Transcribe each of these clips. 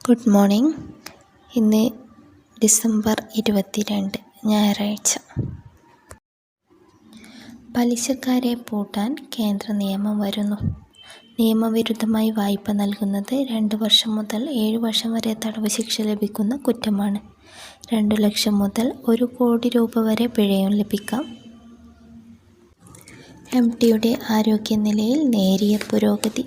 Good morning. ഇന്ന് December 22 ഞായറാഴ്ച. പലിശക്കാരെ പൂട്ടാൻ കേന്ദ്ര നിയമം വരുന്നു. നിയമവിരുദ്ധമായി വായ്പ നൽകുന്നത് 2 വർഷം മുതൽ 7 വർഷം വരെ തടവ് ശിക്ഷ ലഭിക്കുന്ന കുറ്റമാണ്. 2 ലക്ഷം മുതൽ 1 കോടി രൂപ വരെ പിഴയും ലഭിക്കാം. MTയുടെ ആരോഗ്യനിലയിൽ നേരിയ പുരോഗതി.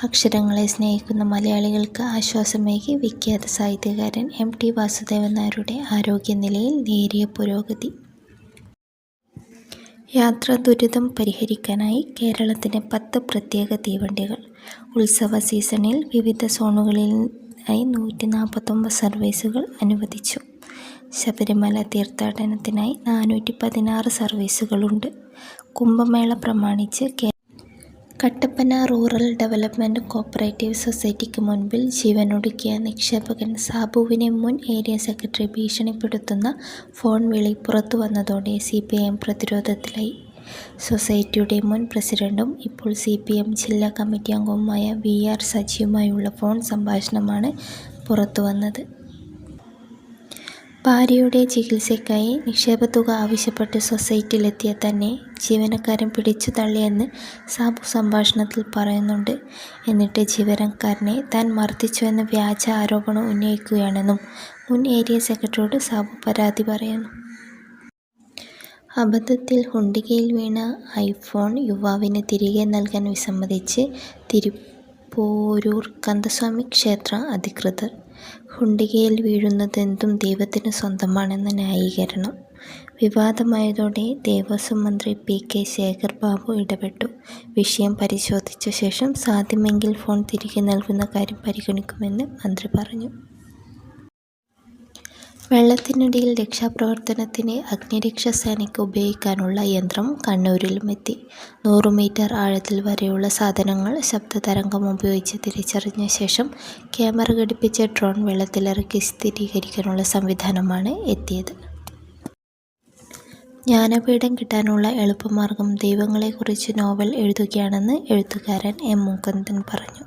അക്ഷരങ്ങളെ സ്നേഹിക്കുന്ന മലയാളികൾക്ക് ആശ്വാസമേകി വിഖ്യാത സാഹിത്യകാരൻ MT വാസുദേവൻ നായരുടെ ആരോഗ്യനിലയിൽ നേരിയ പുരോഗതി. യാത്രാ ദുരിതം പരിഹരിക്കാനായി കേരളത്തിന് 10 പ്രത്യേക തീവണ്ടികൾ. ഉത്സവ സീസണിൽ വിവിധ സോണുകളിലായി 149 സർവീസുകൾ അനുവദിച്ചു. ശബരിമല തീർത്ഥാടനത്തിനായി 416 സർവീസുകളുണ്ട്. കുംഭമേള പ്രമാണിച്ച് കട്ടപ്പന റൂറൽ ഡെവലപ്മെൻറ്റ് കോഓപ്പറേറ്റീവ് സൊസൈറ്റിക്ക് മുൻപിൽ ജീവനൊടുക്കിയ നിക്ഷേപകൻ സാബുവിനെ മുൻ ഏരിയ സെക്രട്ടറി ഭീഷണിപ്പെടുത്തുന്ന ഫോൺ വിളി പുറത്തുവന്നതോടെ CPIM പ്രതിരോധത്തിലായി. സൊസൈറ്റിയുടെ മുൻ പ്രസിഡന്റും ഇപ്പോൾ CPM ജില്ലാ കമ്മിറ്റി അംഗവുമായ VR സജിയുമായുള്ള ഫോൺ സംഭാഷണമാണ് പുറത്തുവന്നത്. ഭാര്യയുടെ ചികിത്സയ്ക്കായി നിക്ഷേപത്തുക ആവശ്യപ്പെട്ട് സൊസൈറ്റിയിലെത്തിയ തന്നെ ജീവനക്കാരൻ പിടിച്ചു തള്ളിയെന്ന് സാബു സംഭാഷണത്തിൽ പറയുന്നുണ്ട്. എന്നിട്ട് ജീവനക്കാരനെ താൻ മർദ്ദിച്ചുവെന്ന് വ്യാജ ആരോപണം ഉന്നയിക്കുകയാണെന്നും മുൻ ഏരിയ സെക്രട്ടറിയോട് സാബു പരാതി പറയുന്നു. അബദ്ധത്തിൽ ഹുണ്ടികയിൽ വീണ iPhone യുവാവിന് തിരികെ നൽകാൻ വിസമ്മതിച്ച് തിരുപ്പോരൂർ കന്ദസ്വാമി ക്ഷേത്ര അധികൃതർ. ഹുണ്ടികയിൽ വീഴുന്നതെന്തും ദൈവത്തിന് സ്വന്തമാണെന്ന ന്യായീകരണം വിവാദമായതോടെ ദേവസ്വം മന്ത്രി PK ശേഖർ ബാബു ഇടപെട്ടു. വിഷയം പരിശോധിച്ച ശേഷം സാധ്യമെങ്കിൽ ഫോൺ തിരികെ നൽകുന്ന കാര്യം പരിഗണിക്കുമെന്ന് മന്ത്രി പറഞ്ഞു. വെള്ളത്തിനടിയിൽ രക്ഷാപ്രവർത്തനത്തിന് അഗ്നിരക്ഷാസേനയ്ക്ക് ഉപയോഗിക്കാനുള്ള യന്ത്രം കണ്ണൂരിലും എത്തി. 100 മീറ്റർ ആഴത്തിൽ വരെയുള്ള സാധനങ്ങൾ ശബ്ദതരംഗം ഉപയോഗിച്ച് തിരിച്ചറിഞ്ഞ ശേഷം ക്യാമറ ഘടിപ്പിച്ച ഡ്രോൺ വെള്ളത്തിലിറക്കി സ്ഥിരീകരിക്കാനുള്ള സംവിധാനമാണ് എത്തിയത്. ജ്ഞാനപീഠം കിട്ടാനുള്ള എളുപ്പമാർഗം ദൈവങ്ങളെക്കുറിച്ച് നോവൽ എഴുതുകയാണെന്ന് എഴുത്തുകാരൻ M. മുകുന്ദൻ പറഞ്ഞു.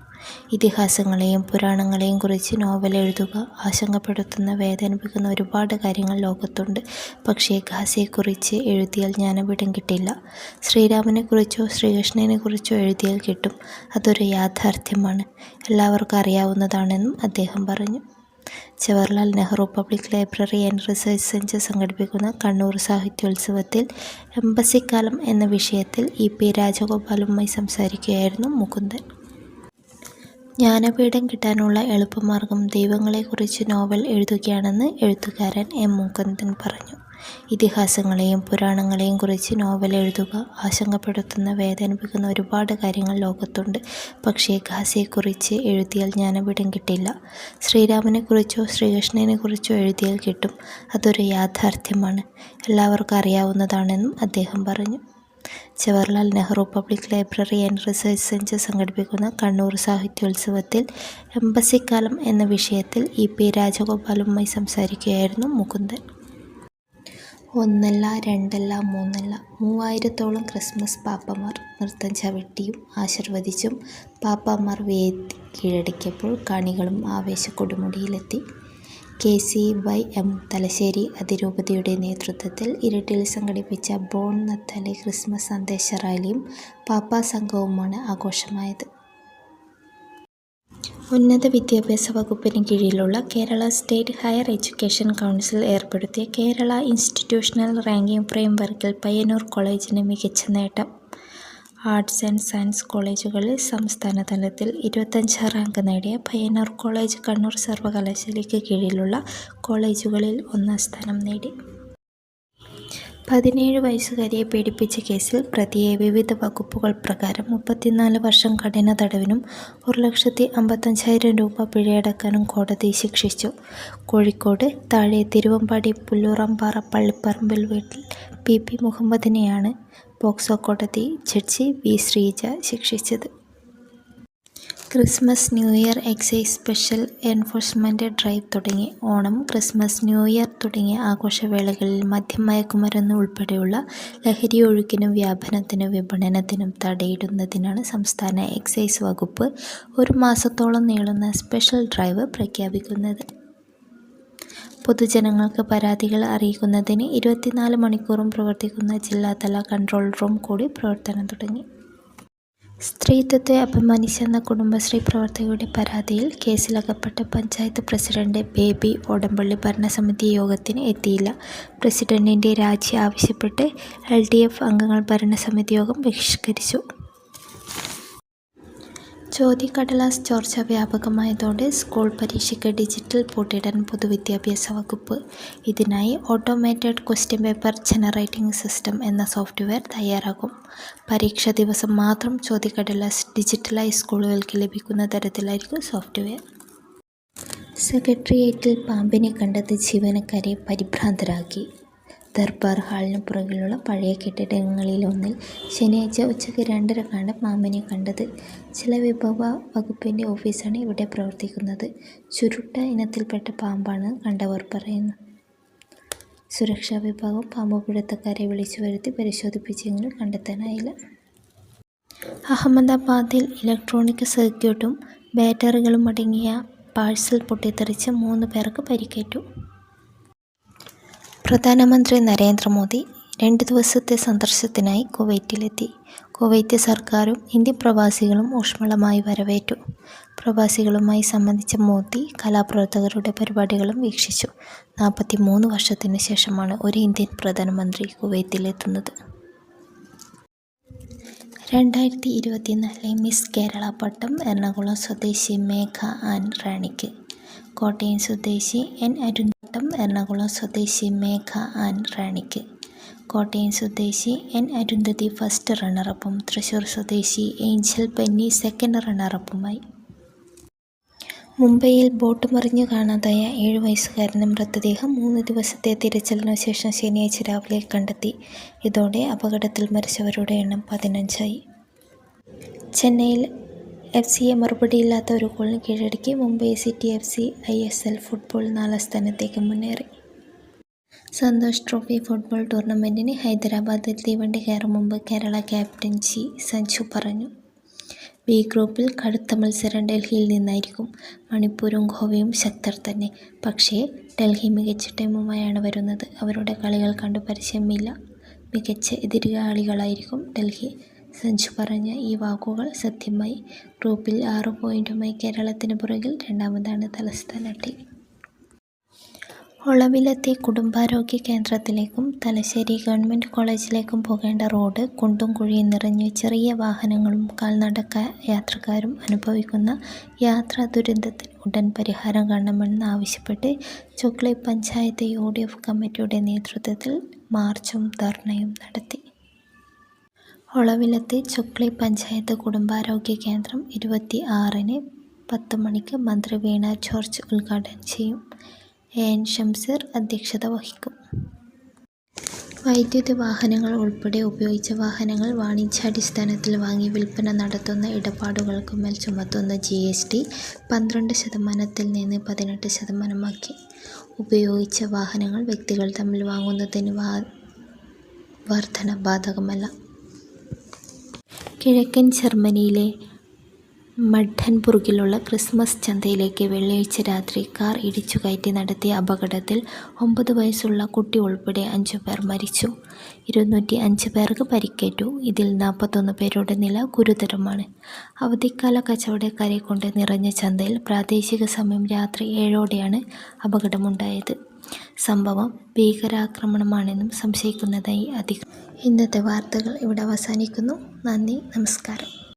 ഇതിഹാസങ്ങളെയും പുരാണങ്ങളെയും കുറിച്ച് നോവൽ എഴുതുക. ആശങ്കപ്പെടുത്തുന്ന, വേദനിപ്പിക്കുന്ന ഒരുപാട് കാര്യങ്ങൾ ലോകത്തുണ്ട്. പക്ഷേ ഗാസയെക്കുറിച്ച് എഴുതിയാൽ ജ്ഞാനപീഠം കിട്ടില്ല. ശ്രീരാമനെക്കുറിച്ചോ ശ്രീകൃഷ്ണനെക്കുറിച്ചോ എഴുതിയാൽ കിട്ടും. അതൊരു യാഥാർത്ഥ്യമാണ്, എല്ലാവർക്കും അറിയാവുന്നതാണെന്നും അദ്ദേഹം പറഞ്ഞു. Jawaharlal Nehru public library and research centre സംഘടിപ്പിക്കുന്ന കണ്ണൂർ സാഹിത്യോത്സവത്തിൽ എംബസിക്കാലം എന്ന വിഷയത്തിൽ EP രാജഗോപാലുമായി സംസാരിക്കുകയായിരുന്നു മുകുന്ദൻ. ജ്ഞാനപീഠം കിട്ടാനുള്ള എളുപ്പമാർഗം ദൈവങ്ങളെക്കുറിച്ച് നോവൽ എഴുതുകയാണെന്ന് എഴുത്തുകാരൻ M. മുകുന്ദൻ പറഞ്ഞു. ഇതിഹാസങ്ങളെയും പുരാണങ്ങളെയും കുറിച്ച് നോവൽ എഴുതുക. ആശങ്കപ്പെടുത്തുന്ന, വേദനിപ്പിക്കുന്ന ഒരുപാട് കാര്യങ്ങൾ ലോകത്തുണ്ട്. പക്ഷേ ഗാസയെക്കുറിച്ച് എഴുതിയാൽ ജ്ഞാനപീഠം കിട്ടില്ല. ശ്രീരാമനെക്കുറിച്ചോ ശ്രീകൃഷ്ണനെക്കുറിച്ചോ എഴുതിയാൽ കിട്ടും. അതൊരു യാഥാർത്ഥ്യമാണ്, എല്ലാവർക്കും അറിയാവുന്നതാണെന്നും അദ്ദേഹം പറഞ്ഞു. Jawaharlal Nehru public library and research centre സംഘടിപ്പിക്കുന്ന കണ്ണൂർ സാഹിത്യോത്സവത്തിൽ എംബസിക്കാലം എന്ന വിഷയത്തിൽ EP രാജഗോപാലുമായി സംസാരിക്കുകയായിരുന്നു മുകുന്ദൻ. ഒന്നല്ല, രണ്ടല്ല, മൂന്നല്ല, 3000-ഓളം ക്രിസ്മസ് പാപ്പമാർ നൃത്തം ചവിട്ടിയും ആശീർവദിച്ചും പാപ്പാമാർ വേദി കീഴടക്കിയപ്പോൾ കാണികളും ആവേശക്കൊടുമുടിയിലെത്തി. KCYM തലശ്ശേരി അതിരൂപതയുടെ നേതൃത്വത്തിൽ ഇരിട്ടിൽ സംഘടിപ്പിച്ച ബോൺ നത്താലെ ക്രിസ്മസ് സന്ദേശ റാലിയും പാപ്പാ സംഘവുമാണ് ആഘോഷമായത്. ഉന്നത വിദ്യാഭ്യാസ വകുപ്പിന് കീഴിലുള്ള Kerala state higher education council ഏർപ്പെടുത്തിയ കേരള ഇൻസ്റ്റിറ്റ്യൂഷണൽ റാങ്കിംഗ് ഫ്രെയിംവർക്കിൽ പയ്യന്നൂർ കോളേജിന് മികച്ച നേട്ടം. ആർട്സ് ആൻഡ് സയൻസ് കോളേജുകളിൽ സംസ്ഥാന തലത്തിൽ 25 റാങ്ക് നേടിയ പയ്യന്നൂർ കോളേജ് കണ്ണൂർ സർവകലാശാലയ്ക്ക് കീഴിലുള്ള കോളേജുകളിൽ 1ാം സ്ഥാനം നേടി. 17 വയസ്സുകാരിയെ പീഡിപ്പിച്ച കേസിൽ പ്രതിയെ വിവിധ വകുപ്പുകൾ പ്രകാരം 34 വർഷം കഠിന തടവിനും 1,55,000 രൂപ പിഴയടക്കാനും കോടതി ശിക്ഷിച്ചു. കോഴിക്കോട് താഴെ തിരുവമ്പാടി പുല്ലൂറാംപാറ പള്ളിപ്പറമ്പിൽ വീട്ടിൽ PP മുഹമ്മദിനെയാണ് പോക്സോ കോടതി ജഡ്ജി V. ശ്രീജ ശിക്ഷിച്ചത്. Christmas, new year excise special enforcement drive തുടങ്ങി. ഓണം, ക്രിസ്മസ്, ന്യൂ ഇയർ തുടങ്ങിയ ആഘോഷവേളകളിൽ മദ്യം, മയക്കുമരുന്ന് ഉൾപ്പെടെയുള്ള ലഹരിയൊഴുക്കിനും വ്യാപനത്തിനും വിപണനത്തിനും തടയിടുന്നതിനാണ് സംസ്ഥാന എക്സൈസ് വകുപ്പ് 1 മാസത്തോളം നീളുന്ന സ്പെഷ്യൽ ഡ്രൈവ് പ്രഖ്യാപിക്കുന്നത്. പൊതുജനങ്ങൾക്ക് പരാതികൾ അറിയിക്കുന്നതിന് 24 മണിക്കൂറും പ്രവർത്തിക്കുന്ന ജില്ലാതല കൺട്രോൾ റൂം കൂടി പ്രവർത്തനം തുടങ്ങി. സ്ത്രീത്വത്തെ അപമാനിച്ചെന്ന കുടുംബശ്രീ പ്രവർത്തകയുടെ പരാതിയിൽ കേസിലകപ്പെട്ട പഞ്ചായത്ത് പ്രസിഡന്റ് ബേബി ഓടമ്പള്ളി ഭരണസമിതി യോഗത്തിന് എത്തിയില്ല. പ്രസിഡന്റിന്റെ രാജി ആവശ്യപ്പെട്ട് LDF അംഗങ്ങൾ ഭരണസമിതി യോഗം ബഹിഷ്കരിച്ചു. ചോദ്യക്കടലാസ് ചോർച്ച വ്യാപകമായതോടെ സ്കൂൾ പരീക്ഷയ്ക്ക് ഡിജിറ്റൽ ബോർഡിടാൻ പൊതുവിദ്യാഭ്യാസ വകുപ്പ്. ഇതിനായി automated question paper generating system എന്ന സോഫ്റ്റ്വെയർ തയ്യാറാക്കും. പരീക്ഷാ ദിവസം മാത്രം ചോദ്യക്കടലാസ് ഡിജിറ്റലായി സ്കൂളുകൾക്ക് ലഭിക്കുന്ന തരത്തിലായിരിക്കും സോഫ്റ്റ്വെയർ. സെക്രട്ടേറിയറ്റിൽ പാമ്പിനെ കണ്ടത് ജീവനക്കാരെ പരിഭ്രാന്തരാക്കി. ദർബാർ ഹാളിന് പുറകിലുള്ള പഴയ കെട്ടിടങ്ങളിലൊന്നിൽ ശനിയാഴ്ച ഉച്ചയ്ക്ക് 2:30 പാമ്പിനെ കണ്ടത്. ജലവിഭവ വകുപ്പിൻ്റെ ഓഫീസാണ് ഇവിടെ പ്രവർത്തിക്കുന്നത്. ചുരുട്ട ഇനത്തിൽപ്പെട്ട പാമ്പാണ് കണ്ടവർ പറയുന്നു. സുരക്ഷാ വിഭാഗം പാമ്പുപിടുത്തക്കാരെ വിളിച്ചു വരുത്തി പരിശോധിപ്പിച്ചെങ്കിലും കണ്ടെത്താനായില്ല. അഹമ്മദാബാദിൽ ഇലക്ട്രോണിക് സർക്യൂട്ടും ബാറ്ററികളും അടങ്ങിയ പാഴ്സൽ പൊട്ടിത്തെറിച്ച് 3 പേർക്ക് പരിക്കേറ്റു. പ്രധാനമന്ത്രി നരേന്ദ്രമോദി 2 ദിവസത്തെ സന്ദർശനത്തിനായി കുവൈറ്റിലെത്തി. കുവൈറ്റ് സർക്കാരും ഇന്ത്യൻ പ്രവാസികളും ഊഷ്മളമായി വരവേറ്റു. പ്രവാസികളുമായി സംബന്ധിച്ച മോദി കലാപ്രവർത്തകരുടെ പരിപാടികളും വീക്ഷിച്ചു. 43 വർഷത്തിനു ശേഷമാണ് ഒരു ഇന്ത്യൻ പ്രധാനമന്ത്രി കുവൈറ്റിലെത്തുന്നത്. 2024 മിസ് കേരള പട്ടം എറണാകുളം സ്വദേശി മേഘ ആൻ റാണിക്ക്. കോട്ടയം സ്വദേശി N അരുന്ധതി എറണാകുളം സ്വദേശി മേഘ ആൻ റാണിക്ക്. കോട്ടയം സ്വദേശി N അരുന്ധതി ഫസ്റ്റ് റണ്ണറപ്പും തൃശൂർ സ്വദേശി ഏഞ്ചൽ ബെന്നി സെക്കൻഡ് റണ്ണറപ്പുമായി. മുംബൈയിൽ ബോട്ട് മറിഞ്ഞു കാണാതായ 7 വയസ്സുകാരൻ്റെ മൃതദേഹം 3 ദിവസത്തെ തിരച്ചിലിനു ശേഷം ശനിയാഴ്ച രാവിലെ കണ്ടെത്തി. ഇതോടെ അപകടത്തിൽ മരിച്ചവരുടെ എണ്ണം 15ആയി. ചെന്നൈയിൽ FC-യെ മറുപടിയില്ലാത്ത ഒരു ഗോളിന് കീഴടക്കി Mumbai city FC ISL football 4ാം സ്ഥാനത്തേക്ക് മുന്നേറി. സന്തോഷ് ട്രോഫി ഫുട്ബോൾ ടൂർണമെൻറ്റിന് ഹൈദരാബാദിൽ തീവണ്ടി കയറും മുമ്പ് കേരള ക്യാപ്റ്റൻ G സഞ്ജു പറഞ്ഞു. B ഗ്രൂപ്പിൽ കടുത്ത മത്സരം ഡൽഹിയിൽ നിന്നായിരിക്കും. മണിപ്പൂരും ഗോവയും ശക്തർ തന്നെ. പക്ഷേ ഡൽഹി മികച്ച ടീമുമായാണ് വരുന്നത്. അവരുടെ കളികൾ കണ്ടു പരിചയമില്ല. മികച്ച എതിരാളികളായിരിക്കും ഡൽഹി. സഞ്ജു പറഞ്ഞ ഈ വാക്കുകൾ സത്യമായി. ഗ്രൂപ്പിൽ 6 പോയിന്റുമായി കേരളത്തിന് പുറകിൽ 2ാമതാണ് തലസ്ഥാന ടീം. ഒളവിലത്തെ കുടുംബാരോഗ്യ കേന്ദ്രത്തിലേക്കും തലശ്ശേരി ഗവൺമെൻറ് കോളേജിലേക്കും പോകേണ്ട റോഡ് കുണ്ടും കുഴിയും നിറഞ്ഞു. ചെറിയ വാഹനങ്ങളും കാൽനട യാത്രക്കാരും അനുഭവിക്കുന്ന യാത്രാ ദുരന്തത്തിന് ഉടൻ പരിഹാരം കാണണമെന്ന് ആവശ്യപ്പെട്ട് ചൊക്ലി പഞ്ചായത്ത് UDF കമ്മിറ്റിയുടെ നേതൃത്വത്തിൽ മാർച്ചും ധർണയും നടത്തി. ഒളവിലത്ത് ചൊക്ലി പഞ്ചായത്ത് കുടുംബാരോഗ്യ കേന്ദ്രം 26-ന് 10 മണിക്ക് മന്ത്രി വീണ ജോർജ് ഉദ്ഘാടനം ചെയ്യും. AN ഷംസീർ അധ്യക്ഷത വഹിക്കും. വൈദ്യുത വാഹനങ്ങൾ ഉൾപ്പെടെ ഉപയോഗിച്ച വാഹനങ്ങൾ വാണിജ്യാടിസ്ഥാനത്തിൽ വാങ്ങി വിൽപ്പന നടത്തുന്ന ഇടപാടുകൾക്ക് മേൽ ചുമത്തുന്ന GST 12% നിന്ന് 18%ആക്കി. ഉപയോഗിച്ച വാഹനങ്ങൾ വ്യക്തികൾ തമ്മിൽ വാങ്ങുന്നതിന് വർധന ബാധകമല്ല. കിഴക്കൻ ജർമ്മനിയിലെ മഡ്ഡൻബുർഗിലുള്ള ക്രിസ്മസ് ചന്തയിലേക്ക് വെള്ളിയാഴ്ച രാത്രി കാർ ഇടിച്ചുകയറ്റി നടത്തിയ അപകടത്തിൽ 9 വയസ്സുള്ള കുട്ടി ഉൾപ്പെടെ 5 പേർ മരിച്ചു. 205 പേർക്ക് പരിക്കേറ്റു. ഇതിൽ 41 പേരുടെ നില ഗുരുതരമാണ്. അവധിക്കാല കച്ചവടക്കാരെ കൊണ്ട് നിറഞ്ഞ ചന്തയിൽ പ്രാദേശിക സമയം രാത്രി 7ഓടെയാണ് അപകടമുണ്ടായത്. സംഭവം ഭീകരാക്രമണമാണെന്നും സംശയിക്കുന്നതായി അധികൃതർ. ഇന്നത്തെ വാർത്തകൾ ഇവിടെ അവസാനിക്കുന്നു. നന്ദി, നമസ്കാരം.